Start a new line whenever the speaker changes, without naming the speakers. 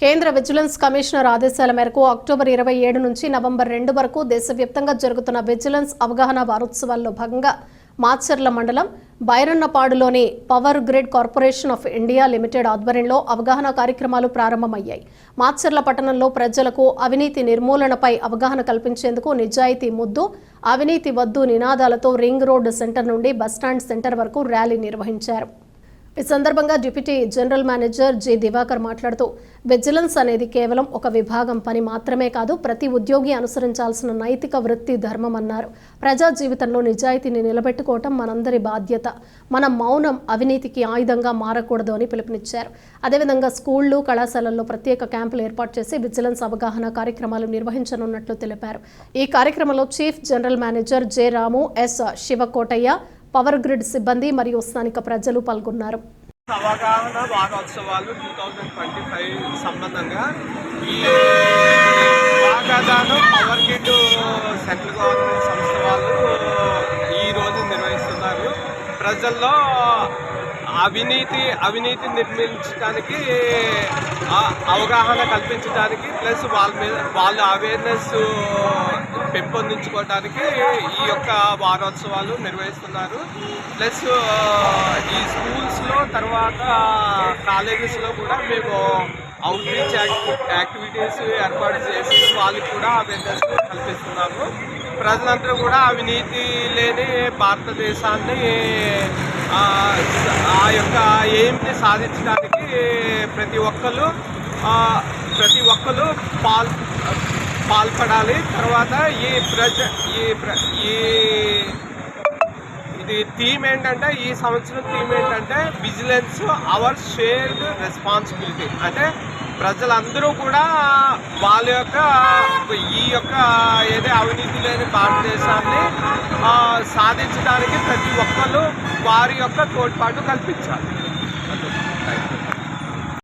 కేంద్ర vigilance commissioner ఆదేశాల మేరకు అక్టోబర్ 27 నుంచి నవంబర్ 2 వరకు దేశవ్యాప్తంగా జరుగుతున్న విజిలెన్స్ అవగాహన వారోత్సవాల్లో భాగంగా మాచర్ల మండలం బైరన్నపాడులోని power grid corporation of India limited ఆధ్వర్యంలో అవగాహన కార్యక్రమాలు ప్రారంభమయ్యాయి. మాచర్ల పట్టణంలో ప్రజలకు అవినీతి నిర్మూలనపై అవగాహన కల్పించేందుకు నిజాయితీ ముద్దు, అవినీతి వద్దు నినాదాలతో రింగ్ రోడ్ సెంటర్ నుండి బస్టాండ్ సెంటర్ వరకు ర్యాలీ నిర్వహించారు. ఈ సందర్భంగా deputy general manager G Divakar మాట్లాడుతూ విజిలెన్స్ అనేది కేవలం ఒక విభాగం పని మాత్రమే కాదు, ప్రతి ఉద్యోగి అనుసరించాల్సిన నైతిక వృత్తి ధర్మం అన్నారు. ప్రజా జీవితంలో నిజాయితీని నిలబెట్టుకోవటం మనందరి బాధ్యత. మన మౌనం అవినీతికి ఆయుధంగా మారకూడదు అని పిలుపునిచ్చారు. అదేవిధంగా స్కూళ్లు, కళాశాలల్లో ప్రత్యేక క్యాంపులు ఏర్పాటు చేసి విజిలెన్స్ అవగాహన కార్యక్రమాలు నిర్వహించనున్నట్లు తెలిపారు. ఈ కార్యక్రమంలో చీఫ్ జనరల్ మేనేజర్ జె రాము, ఎస్ శివకోటయ్య, పవర్ గ్రిడ్ సిబ్బంది మరియు స్థానిక ప్రజలు పాల్గొన్నారు.
అవగాహన వారోత్సవాలు 2025 సంబంధంగా ఈ వాగాదాను పవర్ గ్రిడ్ సెంట్రల్ గవర్నమెంట్ సంస్థ వాళ్ళు ఈరోజు నిర్వహిస్తున్నారు. ప్రజల్లో అవినీతి నిర్మించడానికి అవగాహన కల్పించడానికి ప్లస్ వాళ్ళ అవేర్నెస్ పెంపొందించుకోవడానికి ఈ యొక్క వారోత్సవాలు నిర్వహిస్తున్నారు. ప్లస్ ఈ స్కూల్స్లో తర్వాత కాలేజెస్లో కూడా మేము అవుట్రీచ్ యాక్టివిటీస్ ఏర్పాటు చేసి వాళ్ళకి కూడా అవేర్నెస్ కల్పిస్తున్నాము. ప్రజలందరూ కూడా అవినీతి లేని భారతదేశాన్ని ఆ యొక్క ఎయిమ్ని సాధించడానికి ప్రతి ఒక్కరు పాల్పడాలి. తర్వాత ఇది థీమ్ ఏంటంటే, ఈ సంవత్సరం థీమ్ ఏంటంటే విజిలెన్స్ అవర్ షేర్డ్ రెస్పాన్సిబిలిటీ. అంటే ప్రజలందరూ కూడా వాళ్ళ యొక్క ఏదో అవినీతి లేని భారతదేశాన్ని సాధించడానికి ప్రతి ఒక్కరు వారి యొక్క తోడ్పాటు కల్పించాలి.